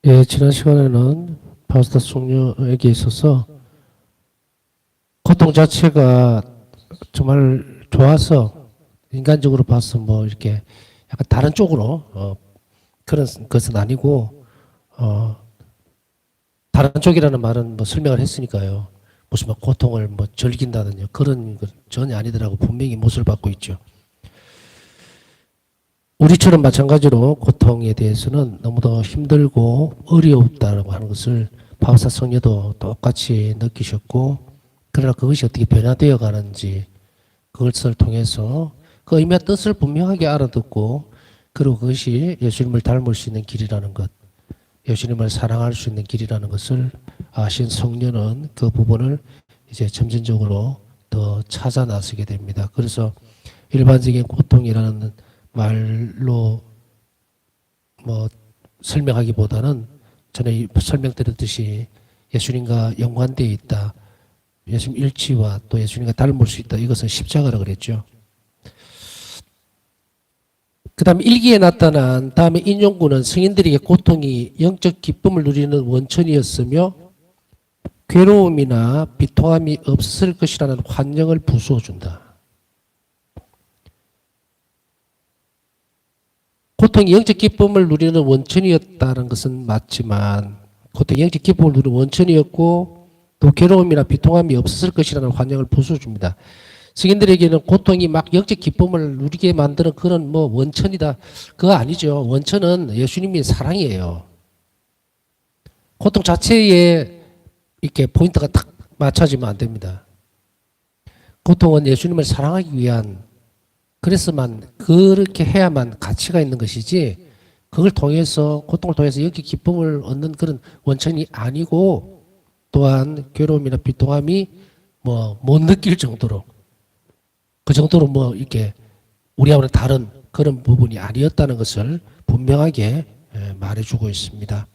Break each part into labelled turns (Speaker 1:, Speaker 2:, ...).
Speaker 1: 예, 지난 시간에는 파스타 숙녀에게 있어서 고통 자체가 정말 좋아서 인간적으로 봐서 뭐 이렇게 약간 다른 쪽으로 그런 것은 아니고 다른 쪽이라는 말은 뭐 설명을 했으니까요. 무슨 뭐 고통을 뭐 즐긴다든지 그런 건 전혀 아니더라고 분명히 못을 받고 있죠. 우리처럼 마찬가지로 고통에 대해서는 너무도 힘들고 어려웠다고 하는 것을 파우사 성녀도 똑같이 느끼셨고, 그러나 그것이 어떻게 변화되어 가는지 그것을 통해서 그 의미와 뜻을 분명하게 알아듣고, 그리고 그것이 예수님을 닮을 수 있는 길이라는 것, 예수님을 사랑할 수 있는 길이라는 것을 아신 성녀는 그 부분을 이제 점진적으로 더 찾아 나서게 됩니다. 그래서 일반적인 고통이라는 말로 뭐 설명하기보다는 전에 설명드렸듯이 예수님과 연관되어 있다. 예수님 일치와 또 예수님과 닮을 수 있다. 이것은 십자가라 그랬죠. 그 다음에 일기에 나타난 다음에 인용구는 성인들에게 고통이 영적 기쁨을 누리는 원천이었으며 괴로움이나 비통함이 없을 것이라는 환영을 부수어준다. 고통이 영적 기쁨을 누리는 원천이었다는 것은 맞지만 고통이 영적 기쁨을 누리는 원천이었고 또 괴로움이나 비통함이 없었을 것이라는 환영을 부수어줍니다. 성인들에게는 고통이 막 영적 기쁨을 누리게 만드는 그런 뭐 원천이다. 그거 아니죠. 원천은 예수님의 사랑이에요. 고통 자체에 이렇게 포인트가 딱 맞춰지면 안 됩니다. 고통은 예수님을 사랑하기 위한 그래서만 그렇게 해야만 가치가 있는 것이지 그걸 통해서 고통을 통해서 영적 기쁨을 얻는 그런 원천이 아니고 또한 괴로움이나 비통함이 뭐 못 느낄 정도로 그 정도로 뭐 이렇게 우리하고는 다른 그런 부분이 아니었다는 것을 분명하게 말해주고 있습니다.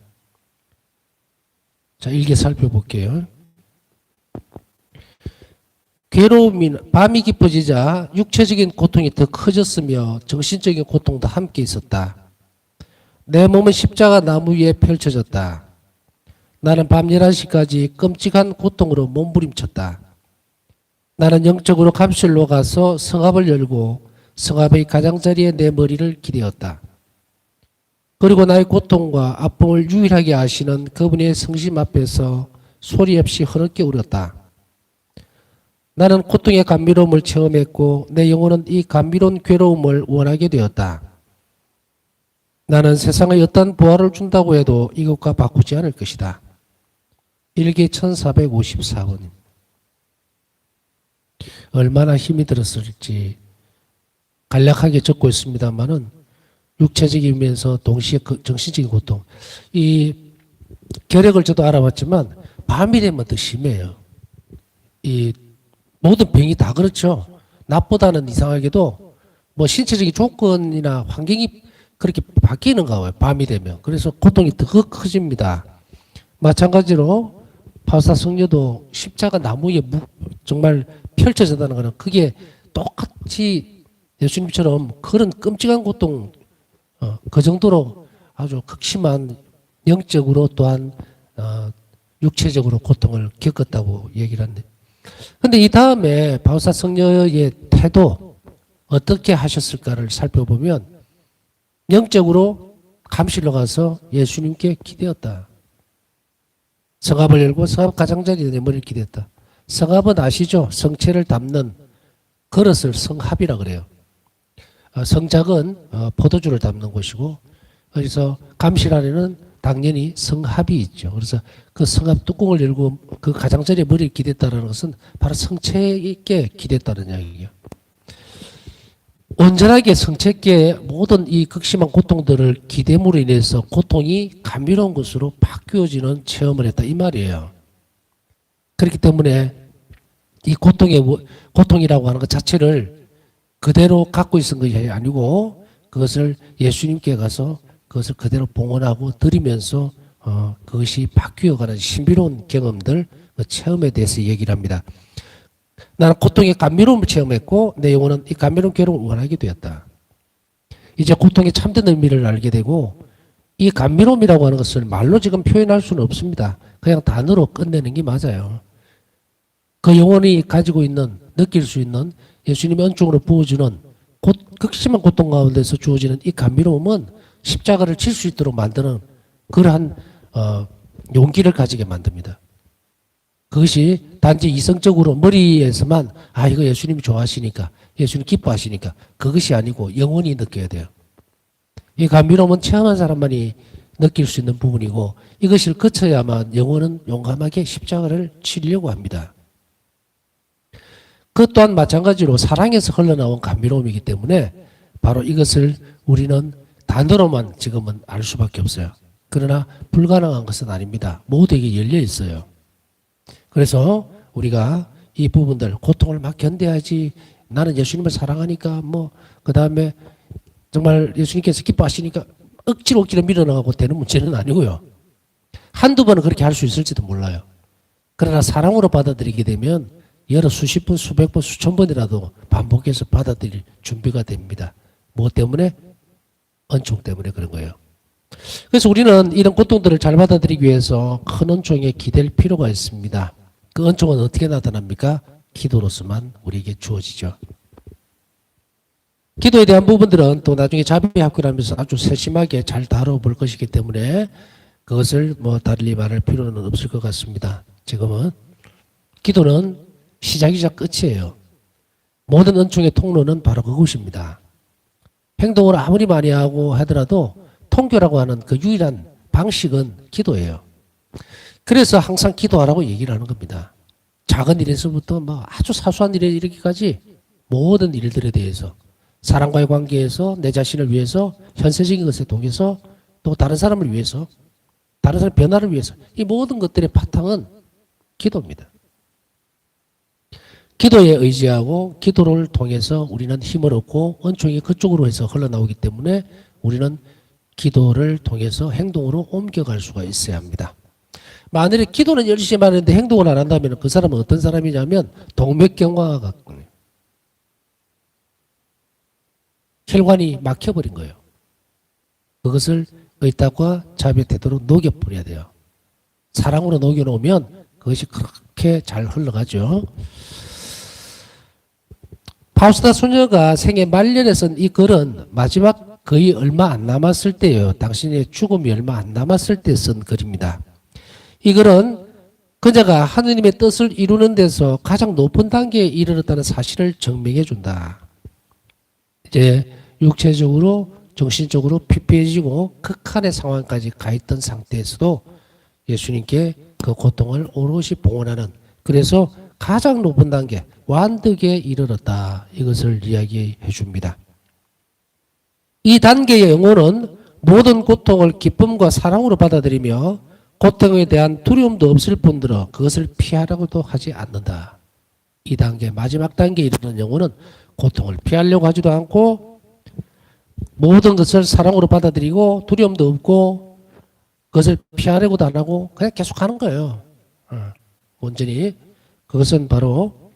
Speaker 1: 자, 일개 살펴볼게요. 괴로움이 밤이 깊어지자 육체적인 고통이 더 커졌으며 정신적인 고통도 함께 있었다. 내 몸은 십자가 나무 위에 펼쳐졌다. 나는 밤 11시까지 끔찍한 고통으로 몸부림쳤다. 나는 영적으로 감실로 가서 성압을 열고 성압의 가장자리에 내 머리를 기대었다. 그리고 나의 고통과 아픔을 유일하게 아시는 그분의 성심 앞에서 소리 없이 흐르게 울었다. 나는 고통의 감미로움을 체험했고 내 영혼은 이 감미로운 괴로움을 원하게 되었다. 나는 세상의 어떤 부활을 준다고 해도 이것과 바꾸지 않을 것이다. 일기 1454번. 얼마나 힘이 들었을지 간략하게 적고 있습니다만은 육체적이면서 동시에 그 정신적인 고통. 이 결핵을 저도 알아봤지만 밤이 되면 더 심해요. 이 모든 병이 다 그렇죠. 낮보다는 이상하게도 뭐 신체적인 조건이나 환경이 그렇게 바뀌는가 봐요. 밤이 되면. 그래서 고통이 더 커집니다. 마찬가지로 파우사 성녀도 십자가 나무에 정말 펼쳐졌다는 것은 그게 똑같이 예수님처럼 그런 끔찍한 고통 그 정도로 아주 극심한 영적으로 또한 육체적으로 고통을 겪었다고 얘기를 하는데 근데 이 다음에 바우사 성녀의 태도 어떻게 하셨을까를 살펴보면 영적으로 감실로 가서 예수님께 기대었다. 성압을 열고 성압 가장자리에 내 머리를 기대었다. 성압은 아시죠? 성체를 담는 그릇을 성합이라 그래요. 성작은 포도주를 담는 곳이고 그래서 감실 안에는 당연히 성합이 있죠. 그래서 그 성합 뚜껑을 열고 그 가장자리에 머리를 기댔다는 것은 바로 성체 있게 기댔다는 이야기예요. 온전하게 성체께 모든 이 극심한 고통들을 기대므로 인해서 고통이 감미로운 것으로 바뀌어지는 체험을 했다 이 말이에요. 그렇기 때문에 이 고통이라고 하는 것 자체를 그대로 갖고 있은 것이 아니고 그것을 예수님께 가서 그것을 그대로 봉헌하고 드리면서 그것이 바뀌어가는 신비로운 경험들, 그 체험에 대해서 얘기를 합니다. 나는 고통의 감미로움을 체험했고 내 영혼은 이 감미로운 괴로움을 원하게 되었다. 이제 고통의 참된 의미를 알게 되고 이 감미로움이라고 하는 것을 말로 지금 표현할 수는 없습니다. 그냥 단어로 끝내는 게 맞아요. 그 영혼이 가지고 있는, 느낄 수 있는 예수님의恩寵으로 부어주는 극심한 고통 가운데서 주어지는 이 감미로움은 십자가를 칠 수 있도록 만드는 그러한 용기를 가지게 만듭니다. 그것이 단지 이성적으로 머리에서만 이거 예수님이 좋아하시니까, 예수님 기뻐하시니까, 그것이 아니고 영원히 느껴야 돼요. 이 감미로움은 체험한 사람만이 느낄 수 있는 부분이고, 이것을 거쳐야만 영혼은 용감하게 십자가를 치려고 합니다. 그 또한 마찬가지로 사랑에서 흘러나온 감미로움이기 때문에 바로 이것을 우리는 단어로만 지금은 알 수밖에 없어요. 그러나 불가능한 것은 아닙니다. 모두에게 열려 있어요. 그래서 우리가 이 부분들, 고통을 막 견뎌야지, 나는 예수님을 사랑하니까 그 다음에 정말 예수님께서 기뻐하시니까 억지로 밀어나가고 되는 문제는 아니고요. 한두 번은 그렇게 할 수 있을지도 몰라요. 그러나 사랑으로 받아들이게 되면 여러 수십 번, 수백 번, 수천 번이라도 반복해서 받아들일 준비가 됩니다. 무엇 때문에? 은총 때문에 그런 거예요. 그래서 우리는 이런 고통들을 잘 받아들이기 위해서 큰 은총에 기댈 필요가 있습니다. 그 은총은 어떻게 나타납니까? 기도로서만 우리에게 주어지죠. 기도에 대한 부분들은 또 나중에 자비학교라면서 아주 세심하게 잘 다뤄볼 것이기 때문에 그것을 달리 말할 필요는 없을 것 같습니다. 지금은 기도는 시작이자 끝이에요. 모든 은총의 통로는 바로 그것입니다. 행동을 아무리 많이 하고 하더라도 통교라고 하는 그 유일한 방식은 기도예요. 그래서 항상 기도하라고 얘기를 하는 겁니다. 작은 일에서부터 아주 사소한 일에 이르기까지 모든 일들에 대해서 사람과의 관계에서 내 자신을 위해서 현세적인 것에 통해서 또 다른 사람을 위해서 다른 사람의 변화를 위해서 이 모든 것들의 바탕은 기도입니다. 기도에 의지하고 기도를 통해서 우리는 힘을 얻고 은총이 그쪽으로 해서 흘러나오기 때문에 우리는 기도를 통해서 행동으로 옮겨갈 수가 있어야 합니다. 만일에 기도는 열심히 하는데 행동을 안 한다면 그 사람은 어떤 사람이냐면 동맥경화가 같거든요. 혈관이 막혀버린 거예요. 그것을 의탁과 자비의 태도로 녹여버려야 돼요. 사랑으로 녹여놓으면 그것이 그렇게 잘 흘러가죠. 파우스타 소녀가 생애 말년에 쓴 이 글은 마지막 거의 얼마 안 남았을 때예요. 당신의 죽음이 얼마 안 남았을 때 쓴 글입니다. 이 글은 그녀가 하느님의 뜻을 이루는 데서 가장 높은 단계에 이르렀다는 사실을 증명해 준다. 이제 육체적으로 정신적으로 피폐해지고 극한의 상황까지 가 있던 상태에서도 예수님께 그 고통을 오롯이 봉헌하는, 그래서 가장 높은 단계 완득에 이르렀다, 이것을 이야기해 줍니다. 이 단계의 영혼은 모든 고통을 기쁨과 사랑으로 받아들이며 고통에 대한 두려움도 없을 뿐더러 그것을 피하려고도 하지 않는다. 이 단계, 마지막 단계에 이르는 영혼은 고통을 피하려고 하지도 않고 모든 것을 사랑으로 받아들이고 두려움도 없고 그것을 피하려고도 안 하고 그냥 계속 하는 거예요. 온전히. 그것은 바로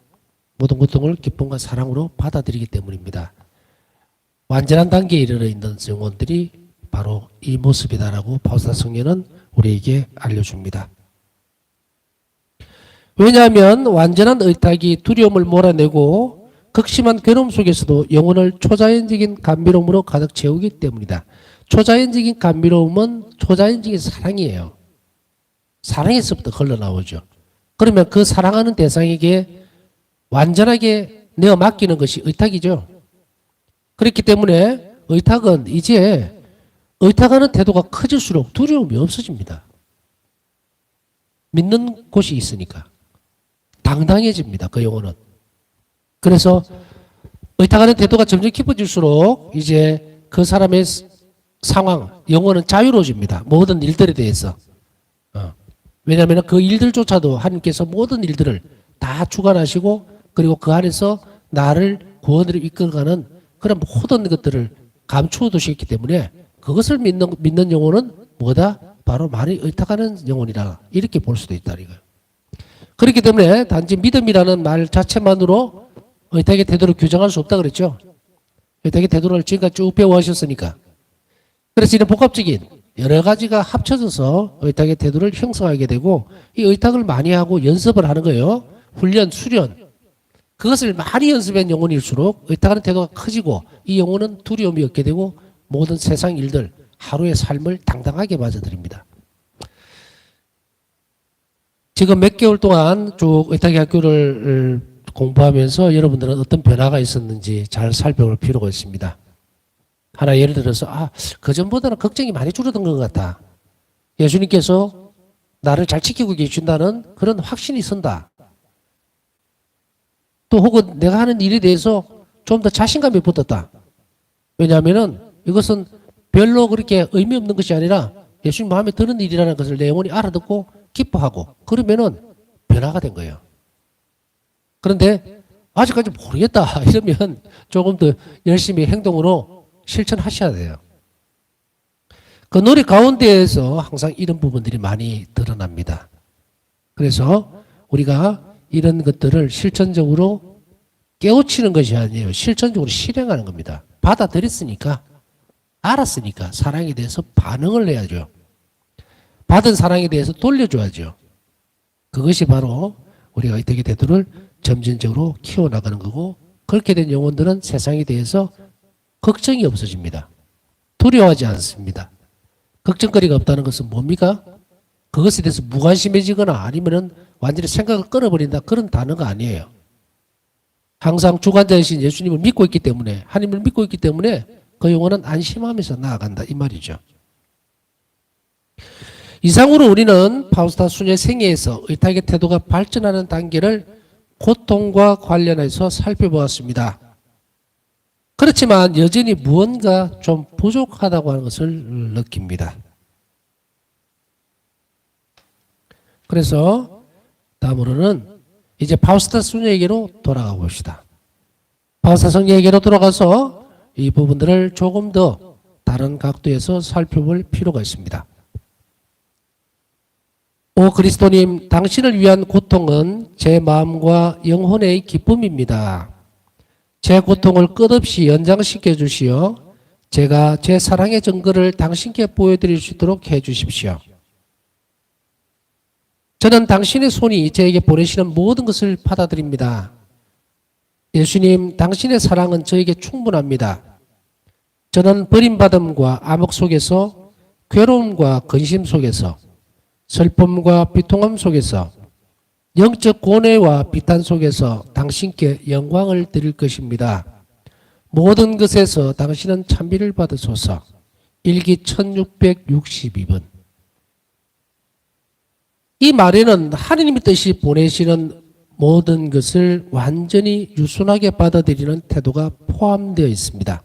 Speaker 1: 모든 고통을 기쁨과 사랑으로 받아들이기 때문입니다. 완전한 단계에 이르러 있는 영혼들이 바로 이 모습이다라고 파우스타 성녀는 우리에게 알려줍니다. 왜냐하면 완전한 의탁이 두려움을 몰아내고 극심한 괴로움 속에서도 영혼을 초자연적인 감미로움으로 가득 채우기 때문이다. 초자연적인 감미로움은 초자연적인 사랑이에요. 사랑에서부터 흘러나오죠. 그러면 그 사랑하는 대상에게 완전하게 내어 맡기는 것이 의탁이죠. 그렇기 때문에 의탁은 이제 의탁하는 태도가 커질수록 두려움이 없어집니다. 믿는 곳이 있으니까 당당해집니다. 그 영혼은. 그래서 의탁하는 태도가 점점 깊어질수록 이제 그 사람의 상황, 영혼은 자유로워집니다. 모든 일들에 대해서. 왜냐하면 그 일들조차도 하나님께서 모든 일들을 다 주관하시고 그리고 그 안에서 나를 구원으로 이끌어가는 그런 모든 것들을 감추어 두셨기 때문에 그것을 믿는 영혼은 뭐다? 바로 많이 의탁하는 영혼이라 이렇게 볼 수도 있다 이거예요. 그렇기 때문에 단지 믿음이라는 말 자체만으로 의탁의 태도를 규정할 수 없다 그랬죠. 의탁의 태도를 지금까지 쭉 배워하셨으니까. 그래서 이런 복합적인 여러 가지가 합쳐져서 의탁의 태도를 형성하게 되고 이 의탁을 많이 하고 연습을 하는 거예요. 훈련, 수련. 그것을 많이 연습한 영혼일수록 의탁하는 태도가 커지고 이 영혼은 두려움이 없게 되고 모든 세상 일들, 하루의 삶을 당당하게 맞아들입니다. 지금 몇 개월 동안 쭉 의탁의 학교를 공부하면서 여러분들은 어떤 변화가 있었는지 잘 살펴볼 필요가 있습니다. 하나 예를 들어서 그전보다는 걱정이 많이 줄어든 것 같다. 예수님께서 나를 잘 지키고 계신다는 그런 확신이 선다. 또 혹은 내가 하는 일에 대해서 좀 더 자신감이 붙었다. 왜냐하면은 이것은 별로 그렇게 의미 없는 것이 아니라 예수님 마음에 드는 일이라는 것을 내 영혼이 알아듣고 기뻐하고 그러면은 변화가 된 거예요. 그런데 아직까지 모르겠다 이러면 조금 더 열심히 행동으로 실천하셔야 돼요. 그 노래 가운데에서 항상 이런 부분들이 많이 드러납니다. 그래서 우리가 이런 것들을 실천적으로 깨우치는 것이 아니에요. 실천적으로 실행하는 겁니다. 받아들였으니까, 알았으니까 사랑에 대해서 반응을 해야죠. 받은 사랑에 대해서 돌려줘야죠. 그것이 바로 우리가 의탁의 태도를 점진적으로 키워나가는 거고, 그렇게 된 영혼들은 세상에 대해서 걱정이 없어집니다. 두려워하지 않습니다. 걱정거리가 없다는 것은 뭡니까? 그것에 대해서 무관심해지거나 아니면은 완전히 생각을 끊어버린다 그런 단어가 아니에요. 항상 주관자이신 예수님을 믿고 있기 때문에, 하나님을 믿고 있기 때문에 그 영혼은 안심하면서 나아간다 이 말이죠. 이상으로 우리는 파우스타 수녀의 생애에서 의탁의 태도가 발전하는 단계를 고통과 관련해서 살펴보았습니다. 그렇지만 여전히 무언가 좀 부족하다고 하는 것을 느낍니다. 그래서 다음으로는 이제 파우스타 수녀에게로 돌아가 봅시다. 파우스타 수녀에게로 돌아가서 이 부분들을 조금 더 다른 각도에서 살펴볼 필요가 있습니다. 오 그리스도님, 당신을 위한 고통은 제 마음과 영혼의 기쁨입니다. 제 고통을 끝없이 연장시켜 주시어 제가 제 사랑의 증거를 당신께 보여드릴 수 있도록 해 주십시오. 저는 당신의 손이 저에게 보내시는 모든 것을 받아들입니다. 예수님, 당신의 사랑은 저에게 충분합니다. 저는 버림받음과 암흑 속에서, 괴로움과 근심 속에서, 슬픔과 비통함 속에서, 영적 고뇌와 비탄 속에서 당신께 영광을 드릴 것입니다. 모든 것에서 당신은 찬미를 받으소서. 일기 1662번. 이 말에는 하느님의 뜻이 보내시는 모든 것을 완전히 유순하게 받아들이는 태도가 포함되어 있습니다.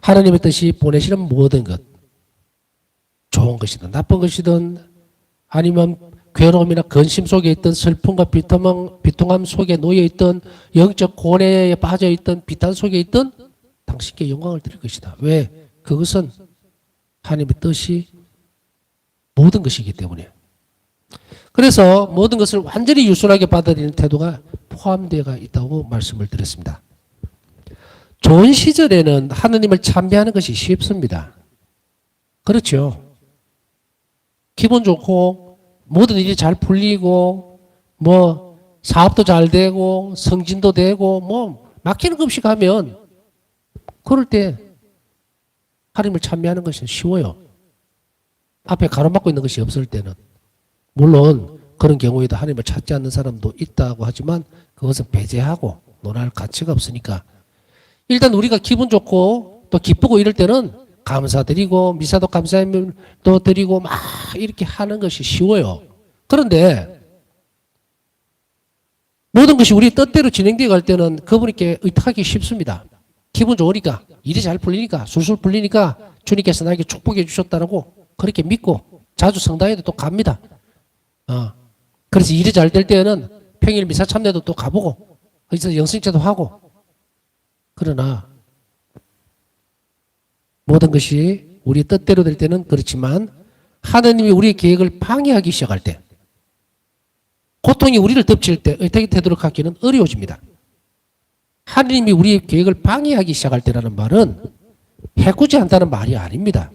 Speaker 1: 하느님의 뜻이 보내시는 모든 것, 좋은 것이든 나쁜 것이든 아니면 괴로움이나 근심 속에 있던 슬픔과 비통함 속에 놓여 있던 영적 고뇌에 빠져 있던 비탄 속에 있던 당신께 영광을 드릴 것이다. 왜? 그것은 하나님의 뜻이 모든 것이기 때문에. 그래서 모든 것을 완전히 유순하게 받아들이는 태도가 포함되어 있다고 말씀을 드렸습니다. 좋은 시절에는 하느님을 찬미하는 것이 쉽습니다. 그렇죠. 기분 좋고 모든 일이 잘 풀리고 뭐 사업도 잘 되고 성진도 되고 뭐 막히는 것 없이 가면 그럴 때 하나님을 찬미하는 것이 쉬워요. 앞에 가로막고 있는 것이 없을 때는. 물론 그런 경우에도 하나님을 찾지 않는 사람도 있다고 하지만 그것은 배제하고 논할 가치가 없으니까 일단 우리가 기분 좋고 또 기쁘고 이럴 때는 감사드리고 미사도 감사함도 드리고 막 이렇게 하는 것이 쉬워요. 그런데 모든 것이 우리 뜻대로 진행되어 갈 때는 그분께 의탁하기 쉽습니다. 기분 좋으니까 일이 잘 풀리니까 술술 풀리니까 주님께서 나에게 축복해 주셨다라고 그렇게 믿고 자주 성당에도 또 갑니다. 그래서 일이 잘 될 때는 평일 미사 참배도 또 가보고 거기서 영성제도 하고 그러나 모든 것이 우리 뜻대로 될 때는 그렇지만 하나님이 우리의 계획을 방해하기 시작할 때 고통이 우리를 덮칠 때 의탁의 태도를 갖기는 어려워집니다. 하나님이 우리의 계획을 방해하기 시작할 때라는 말은 해코지 한다는 말이 아닙니다.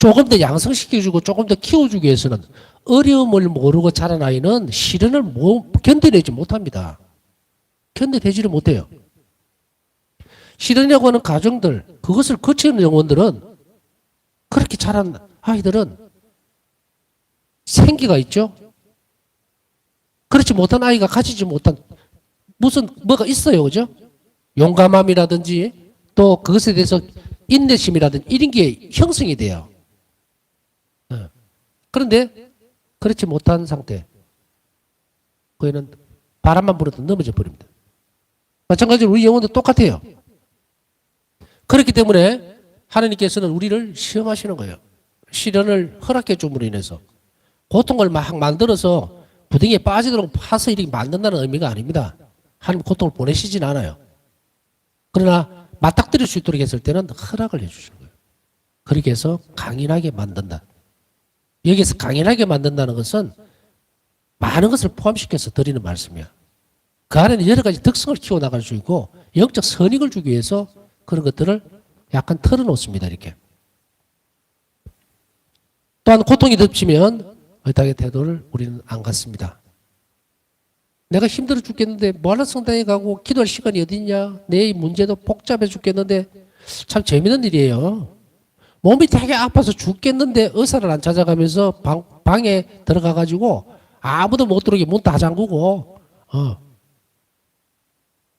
Speaker 1: 조금 더 양성시켜주고 조금 더 키워주기 위해서는 어려움을 모르고 자란 아이는 시련을 견뎌내지 못합니다. 견뎌내지를 못해요. 시련이라고 하는 가정들, 그것을 거치는 영혼들은, 그렇게 자란 아이들은 생기가 있죠. 그렇지 못한 아이가 가지지 못한 무슨 뭐가 있어요. 그죠? 용감함이라든지 또 그것에 대해서 인내심이라든지 이런 게 형성이 돼요. 그런데 그렇지 못한 상태, 그에는 바람만 불어도 넘어져 버립니다. 마찬가지로 우리 영혼도 똑같아요. 그렇기 때문에 하나님께서는 우리를 시험하시는 거예요. 시련을 허락해 줌으로 인해서 고통을 막 만들어서 부등에 빠지도록 파서 이렇게 만든다는 의미가 아닙니다. 하나님 고통을 보내시진 않아요. 그러나 맞닥뜨릴 수 있도록 했을 때는 허락을 해주시는 거예요. 그렇게 해서 강인하게 만든다. 여기서 강인하게 만든다는 것은 많은 것을 포함시켜서 드리는 말씀이야. 그 안에는 여러 가지 특성을 키워나갈 수 있고 영적 선익을 주기 위해서 그런 것들을 약간 털어놓습니다. 이렇게. 또한 고통이 덮치면 의탁의 태도를 우리는 안 갖습니다. 내가 힘들어 죽겠는데 뭐하러 성당에 가고 기도할 시간이 어디 있냐. 내 문제도 복잡해 죽겠는데 참 재밌는 일이에요. 몸이 되게 아파서 죽겠는데 의사를 안 찾아가면서 방에 들어가가지고 아무도 못 들어오게 문 다 잠그고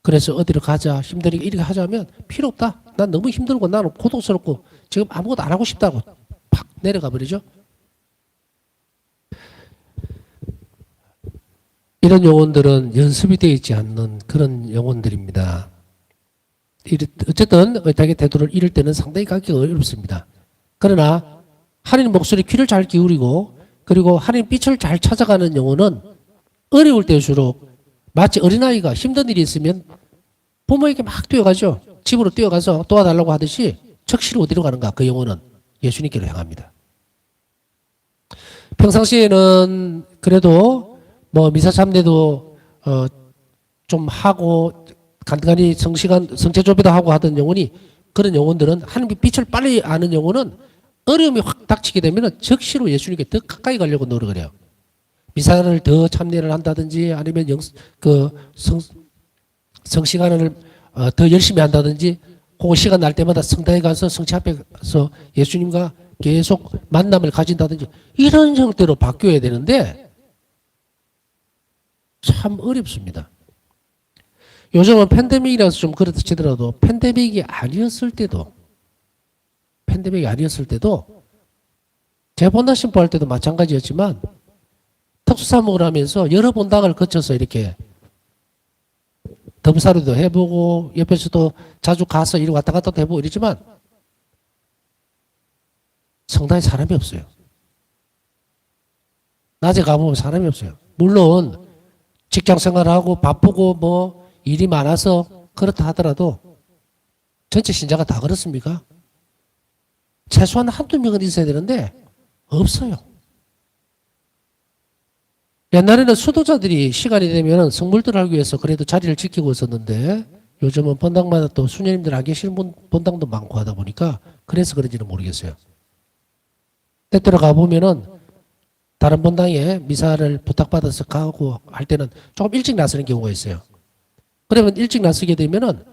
Speaker 1: 그래서 어디로 가자 힘들게 이렇게 하자면 필요 없다. 난 너무 힘들고 나는 고통스럽고 지금 아무것도 안 하고 싶다고 팍 내려가 버리죠. 이런 영혼들은 연습이 되어 있지 않는 그런 영혼들입니다. 어쨌든 의탁의 태도를 잃을 때는 상당히 갖기가 어렵습니다. 그러나 하나님 목소리 귀를 잘 기울이고 그리고 하나님 빛을 잘 찾아가는 영혼은 어려울 때일수록 마치 어린아이가 힘든 일이 있으면 부모에게 막 뛰어가죠. 집으로 뛰어가서 도와달라고 하듯이 적시로 어디로 가는가? 그 영혼은 예수님께로 향합니다. 평상시에는 그래도 뭐 미사 참례도 좀 하고 간간히 성체조비도 하고 하던 영혼이 그런 영혼들은 하나님의 빛을 빨리 아는 영혼은 어려움이 확 닥치게 되면 적시로 예수님께 더 가까이 가려고 노력을 해요. 미사를 더 참례를 한다든지 아니면 성시간을 더 열심히 한다든지 그 시간 날 때마다 성당에 가서 성체 앞에 가서 예수님과 계속 만남을 가진다든지 이런 형태로 바뀌어야 되는데 참 어렵습니다. 요즘은 팬데믹이라서 좀 그렇다 치더라도 팬데믹이 아니었을 때도 재본당 신포할 때도 마찬가지였지만 특수사목을 하면서 여러 본당을 거쳐서 이렇게 덤사루도 해보고 옆에서도 자주 가서 이리 왔다 갔다 해보고 이러지만 성당에 사람이 없어요. 낮에 가보면 사람이 없어요. 물론 직장 생활하고 바쁘고 뭐 일이 많아서 그렇다 하더라도 전체 신자가 다 그렇습니까? 최소한 한두 명은 있어야 되는데 없어요. 옛날에는 수도자들이 시간이 되면 성물들 하기 위해서 그래도 자리를 지키고 있었는데 요즘은 본당마다 또 수녀님들 안 계시는 본당도 많고 하다 보니까 그래서 그런지는 모르겠어요. 때때로 가보면은 다른 본당에 미사를 부탁받아서 가고 할 때는 조금 일찍 나서는 경우가 있어요. 그러면 일찍 나서게 되면은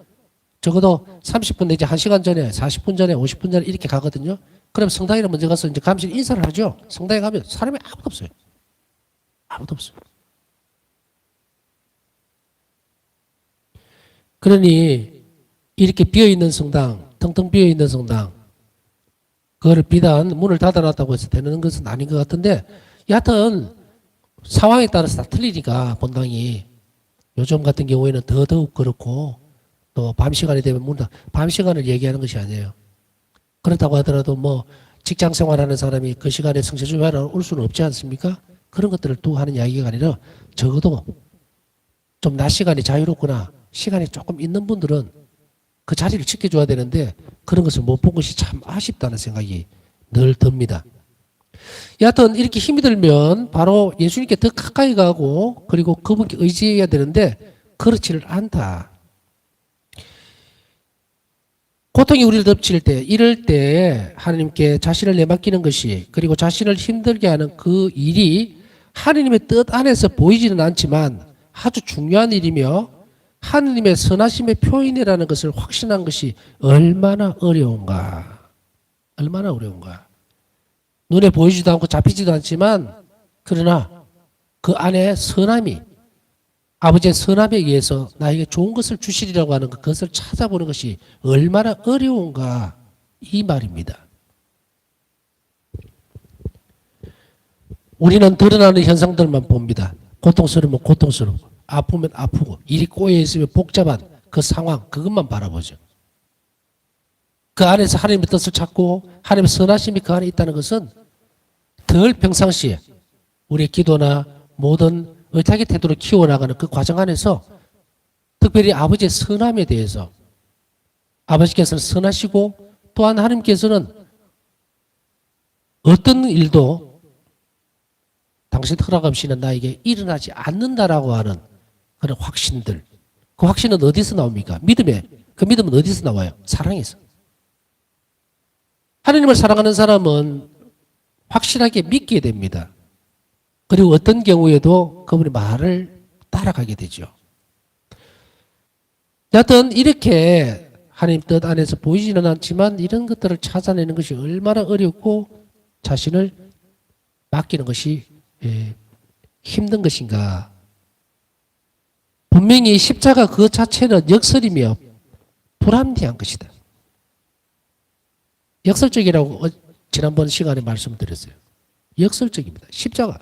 Speaker 1: 적어도 30분 내지 1시간 전에 40분 전에 50분 전에 이렇게 가거든요. 그럼 성당에 먼저 가서 이제 감실 인사를 하죠. 성당에 가면 사람이 아무도 없어요. 아무도 없어요. 그러니 이렇게 비어있는 성당, 텅텅 비어있는 성당 그거를 비단 문을 닫아놨다고 해서 되는 것은 아닌 것 같은데 여하튼 상황에 따라서 다 틀리니까 본당이 요즘 같은 경우에는 더더욱 그렇고 또 밤 시간이 되면 밤 시간을 얘기하는 것이 아니에요. 그렇다고 하더라도 뭐 직장 생활하는 사람이 그 시간에 성체주의하러 올 수는 없지 않습니까? 그런 것들을 또 하는 이야기가 아니라 적어도 좀 낮 시간이 자유롭거나 시간이 조금 있는 분들은 그 자리를 지켜줘야 되는데 그런 것을 못 본 것이 참 아쉽다는 생각이 늘 듭니다. 여하튼 이렇게 힘이 들면 바로 예수님께 더 가까이 가고 그리고 그분께 의지해야 되는데 그렇지를 않다. 고통이 우리를 덮칠 때, 이럴 때 하나님께 자신을 내맡기는 것이, 그리고 자신을 힘들게 하는 그 일이 하나님의 뜻 안에서 보이지는 않지만 아주 중요한 일이며 하나님의 선하심의 표현이라는 것을 확신한 것이 얼마나 어려운가. 얼마나 어려운가. 눈에 보이지도 않고 잡히지도 않지만 그러나 그 안에 선함이, 아버지의 선함에 의해서 나에게 좋은 것을 주시리라고 하는 그것을 찾아보는 것이 얼마나 어려운가, 이 말입니다. 우리는 드러나는 현상들만 봅니다. 고통스러우면 고통스럽고, 아프면 아프고, 일이 꼬여있으면 복잡한 그 상황, 그것만 바라보죠. 그 안에서 하나님의 뜻을 찾고 하나님의 선하심이 그 안에 있다는 것은 덜 평상시에 우리의 기도나 모든 의탁의 태도를 키워나가는 그 과정 안에서 특별히 아버지의 선함에 대해서, 아버지께서는 선하시고 또한 하나님께서는 어떤 일도 당신 허락 없이는 나에게 일어나지 않는다라고 하는 그런 확신들, 그 확신은 어디서 나옵니까? 믿음에, 그 믿음은 어디서 나와요? 사랑에서. 하나님을 사랑하는 사람은 확실하게 믿게 됩니다. 그리고 어떤 경우에도 그분의 말을 따라가게 되죠. 여하튼 이렇게 하나님 뜻 안에서 보이지는 않지만 이런 것들을 찾아내는 것이 얼마나 어렵고 자신을 맡기는 것이 힘든 것인가. 분명히 십자가 그 자체는 역설이며 불합리한 것이다. 역설적이라고 지난번 시간에 말씀드렸어요. 역설적입니다. 십자가.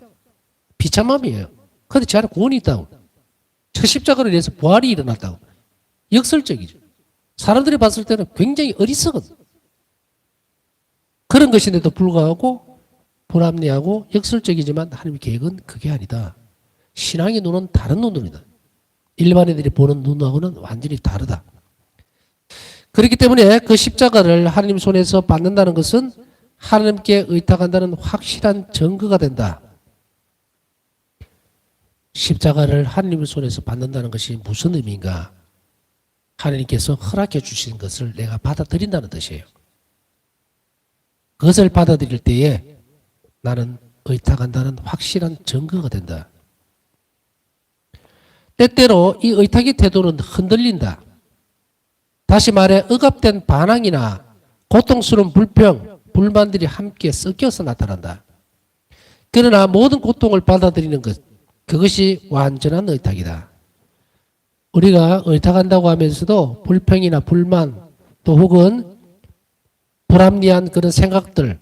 Speaker 1: 비참함이에요. 그런데 제 안에 구원이 있다고. 저 십자가를 위해서 부활이 일어났다고. 역설적이죠. 사람들이 봤을 때는 굉장히 어리석은 그런 것인데도 불구하고 불합리하고 역설적이지만 하나님의 계획은 그게 아니다. 신앙의 눈은 다른 눈이다. 일반인들이 보는 눈하고는 완전히 다르다. 그렇기 때문에 그 십자가를 하나님 손에서 받는다는 것은 하나님께 의탁한다는 확실한 증거가 된다. 십자가를 하나님의 손에서 받는다는 것이 무슨 의미인가? 하나님께서 허락해 주신 것을 내가 받아들인다는 뜻이에요. 그것을 받아들일 때에 나는 의탁한다는 확실한 증거가 된다. 때때로 이 의탁의 태도는 흔들린다. 다시 말해 억압된 반항이나 고통스러운 불평, 불만들이 함께 섞여서 나타난다. 그러나 모든 고통을 받아들이는 것, 그것이 완전한 의탁이다. 우리가 의탁한다고 하면서도 불평이나 불만 또 혹은 불합리한 그런 생각들,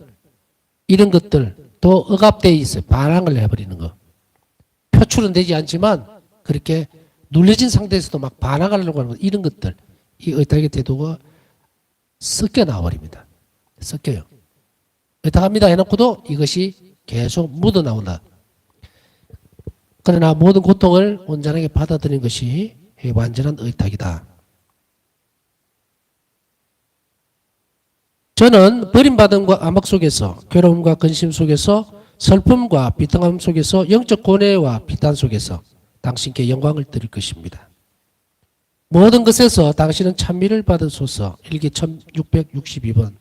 Speaker 1: 이런 것들 또 억압되어 있어요. 반항을 해버리는 거. 표출은 되지 않지만 그렇게 눌려진 상태에서도 막 반항하려고 하는 것, 이런 것들, 이 의탁의 태도가 섞여 나와버립니다. 섞여요. 의탁합니다 해놓고도 이것이 계속 묻어 나온다. 그러나 모든 고통을 온전하게 받아들이는 것이 완전한 의탁이다. 저는 버림받음과 암흑 속에서, 괴로움과 근심 속에서, 슬픔과 비통함 속에서, 영적 고뇌와 비탄 속에서 당신께 영광을 드릴 것입니다. 모든 것에서 당신은 찬미를 받으소서. 일기 1662번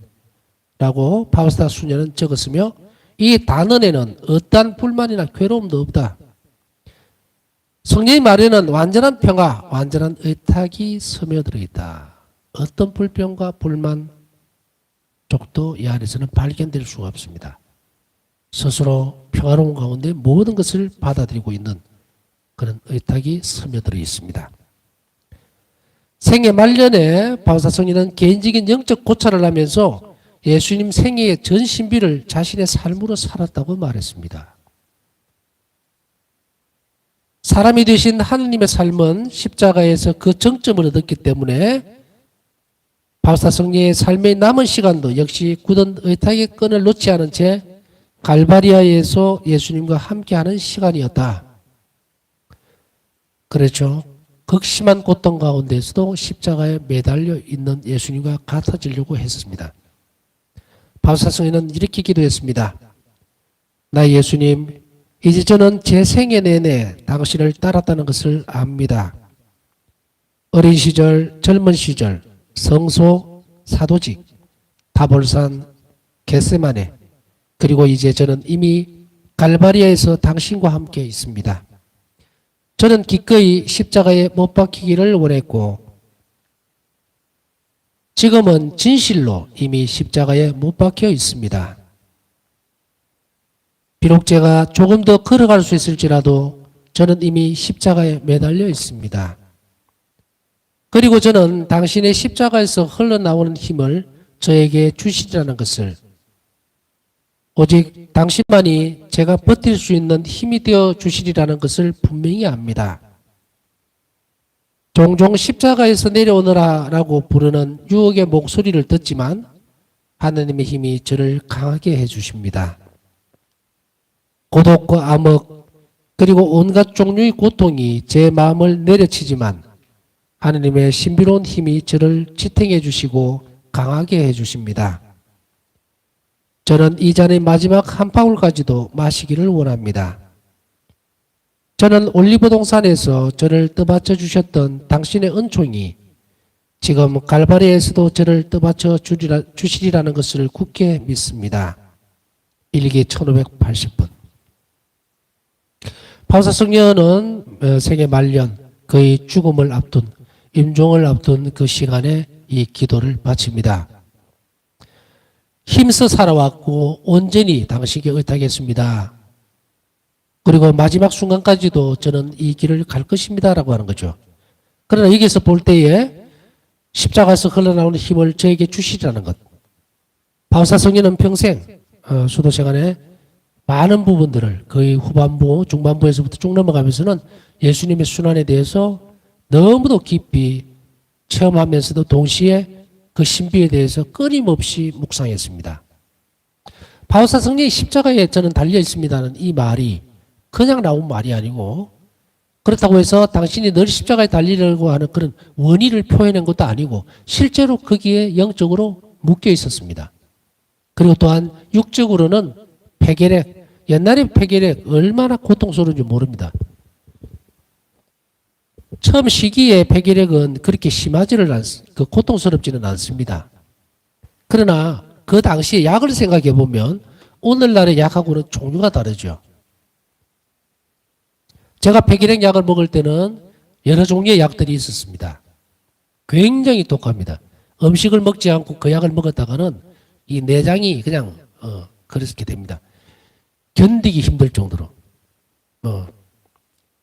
Speaker 1: 라고 파우스타 수녀는 적었으며 이 단원에는 어떠한 불만이나 괴로움도 없다. 성령의 말에는 완전한 평화, 완전한 의탁이 스며들어 있다. 어떤 불평과 불만 쪽도 이 안에서는 발견될 수가 없습니다. 스스로 평화로운 가운데 모든 것을 받아들이고 있는 그런 의탁이 스며들어 있습니다. 생애 말년에 바우사 성인은 개인적인 영적 고찰을 하면서 예수님 생애의 전 신비를 자신의 삶으로 살았다고 말했습니다. 사람이 되신 하느님의 삶은 십자가에서 그 정점을 얻었기 때문에 바우사 성령의 삶의 남은 시간도 역시 굳은 의탁의 끈을 놓지 않은 채 갈바리아에서 예수님과 함께하는 시간이었다. 그렇죠. 극심한 고통 가운데서도 십자가에 매달려 있는 예수님과 같아지려고 했습니다. 바우사 성령은 이렇게 기도했습니다. 나 예수님, 이제 저는 제 생애 내내 당신을 따랐다는 것을 압니다. 어린 시절, 젊은 시절, 성소, 사도직, 타볼산, 겟세마네, 그리고 이제 저는 이미 갈바리아에서 당신과 함께 있습니다. 저는 기꺼이 십자가에 못 박히기를 원했고 지금은 진실로 이미 십자가에 못 박혀 있습니다. 비록 제가 조금 더 걸어갈 수 있을지라도 저는 이미 십자가에 매달려 있습니다. 그리고 저는 당신의 십자가에서 흘러나오는 힘을 저에게 주시리라는 것을, 오직 당신만이 제가 버틸 수 있는 힘이 되어 주시리라는 것을 분명히 압니다. 종종 십자가에서 내려오너라 라고 부르는 유혹의 목소리를 듣지만 하나님의 힘이 저를 강하게 해주십니다. 고독과 암흑 그리고 온갖 종류의 고통이 제 마음을 내려치지만 하나님의 신비로운 힘이 저를 지탱해 주시고 강하게 해주십니다. 저는 이 잔의 마지막 한 방울까지도 마시기를 원합니다. 저는 올리브 동산에서 저를 떠받쳐 주셨던 당신의 은총이 지금 갈바리에서도 저를 떠받쳐 주시리라는 것을 굳게 믿습니다. 일기 1580분. 파우사성녀는 생애 말년 그의 죽음을 앞둔 임종을 앞둔 그 시간에 이 기도를 바칩니다. 힘써 살아왔고 온전히 당신께 의탁했습니다. 그리고 마지막 순간까지도 저는 이 길을 갈 것입니다 라고 하는 거죠. 그러나 여기서 볼 때에 십자가에서 흘러나오는 힘을 저에게 주시라는 것. 바우사 성녀는 평생 수도 시간에 많은 부분들을 거의 후반부, 중반부에서부터 쭉 넘어가면서는 예수님의 순환에 대해서 너무도 깊이 체험하면서도 동시에 그 신비에 대해서 끊임없이 묵상했습니다. 바우사 성녀의 십자가에 저는 달려 있습니다는 이 말이 그냥 나온 말이 아니고, 그렇다고 해서 당신이 늘 십자가에 달리려고 하는 그런 원의를 표현한 것도 아니고 실제로 거기에 영적으로 묶여 있었습니다. 그리고 또한 육적으로는 폐결핵, 옛날에 폐결핵 얼마나 고통스러운지 모릅니다. 처음 시기에 폐결핵은 그렇게 고통스럽지는 않습니다. 그러나 그 당시에 약을 생각해 보면 오늘날의 약하고는 종류가 다르죠. 제가 폐결핵 약을 먹을 때는 여러 종류의 약들이 있었습니다. 굉장히 독합니다. 음식을 먹지 않고 그 약을 먹었다가는 이 내장이 그냥 그렇게 됩니다. 견디기 힘들 정도로.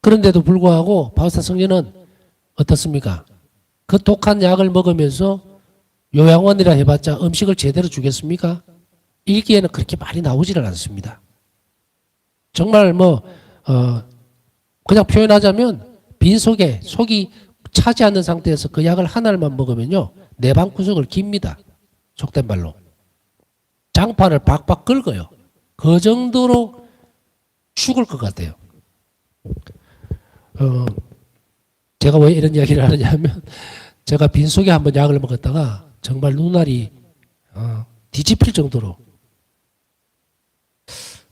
Speaker 1: 그런데도 불구하고 바우사 성녀는 어떻습니까? 그 독한 약을 먹으면서 요양원이라 해봤자 음식을 제대로 주겠습니까? 일기에는 그렇게 많이 나오지를 않습니다. 정말 그냥 표현하자면 빈속에 속이 차지 않는 상태에서 그 약을 하나만 먹으면요 내 방구석을 깁니다. 속된 말로. 장판을 박박 긁어요. 그 정도로 죽을 것 같아요. 제가 왜 이런 이야기를 하느냐 하면 제가 빈속에 한번 약을 먹었다가 정말 눈알이 뒤집힐 정도로,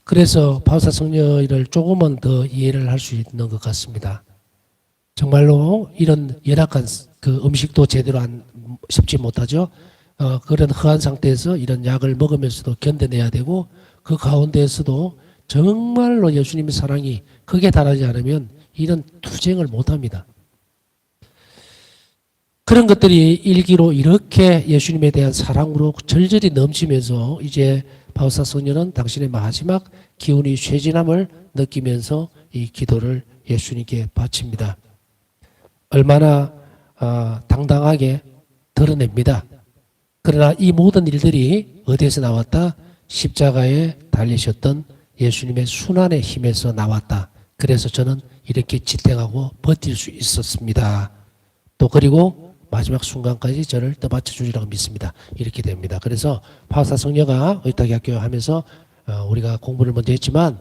Speaker 1: 그래서 바우사 성녀를 조금은 더 이해를 할 수 있는 것 같습니다. 정말로 이런 열악한 그 음식도 제대로 씹지 못하죠. 그런 허한 상태에서 이런 약을 먹으면서도 견뎌내야 되고 그 가운데에서도 정말로 예수님의 사랑이 극에 달하지 않으면 이런 투쟁을 못합니다. 그런 것들이 일기로 이렇게 예수님에 대한 사랑으로 절절히 넘치면서 이제 바우사 성녀는 당신의 마지막 기운이 쇠진함을 느끼면서 이 기도를 예수님께 바칩니다. 얼마나 당당하게 드러냅니다. 그러나 이 모든 일들이 어디에서 나왔다? 십자가에 달리셨던 예수님의 순환의 힘에서 나왔다. 그래서 저는 이렇게 지탱하고 버틸 수 있었습니다. 또 그리고 마지막 순간까지 저를 떠받쳐 주리라고 믿습니다. 이렇게 됩니다. 그래서 바우사 성녀가 의탁학교 하면서 우리가 공부를 먼저 했지만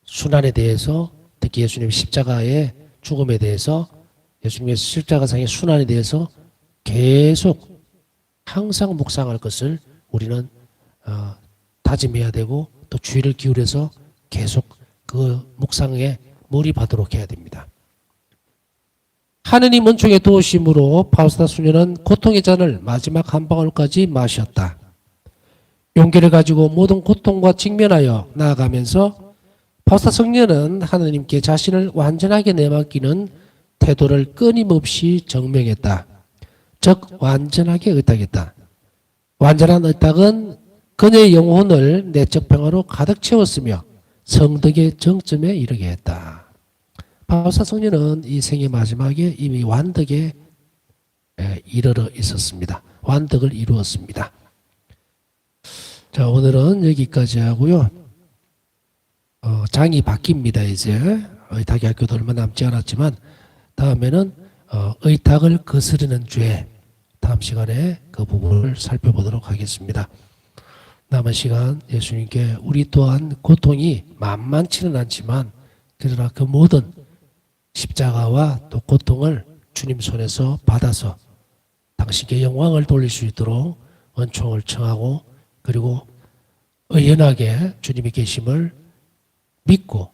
Speaker 1: 순환에 대해서, 특히 예수님의 십자가의 죽음에 대해서, 예수님의 십자가상의 순환에 대해서 계속 항상 묵상할 것을 우리는 다짐해야 되고 또 주의를 기울여서 계속 그 묵상에 몰입하도록 해야 됩니다. 하느님 은총의 도우심으로 파우스타 수녀는 고통의 잔을 마지막 한 방울까지 마셨다. 용기를 가지고 모든 고통과 직면하여 나아가면서 파우스타 성녀는 하느님께 자신을 완전하게 내맡기는 태도를 끊임없이 증명했다. 즉 완전하게 의탁했다. 완전한 의탁은 그녀의 영혼을 내적 평화로 가득 채웠으며 성덕의 정점에 이르게 했다. 파우스타 성녀는 이 생의 마지막에 이미 완덕에 이르러 있었습니다. 완덕을 이루었습니다. 자, 오늘은 여기까지 하고요. 장이 바뀝니다. 이제 의탁의 학교도 얼마 남지 않았지만 다음에는 의탁을 거스르는 죄, 다음 시간에 그 부분을 살펴보도록 하겠습니다. 남은 시간 예수님께 우리 또한 고통이 만만치는 않지만 그러나 그 모든 십자가와 또 고통을 주님 손에서 받아서 당신께 영광을 돌릴 수 있도록 은총을 청하고 그리고 의연하게 주님이 계심을 믿고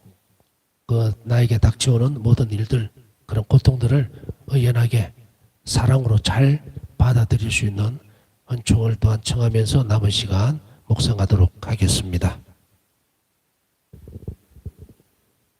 Speaker 1: 그 나에게 닥쳐오는 모든 일들 그런 고통들을 의연하게 사랑으로 잘 받아들일 수 있는 은총을 또한 청하면서 남은 시간 묵상하도록 하겠습니다.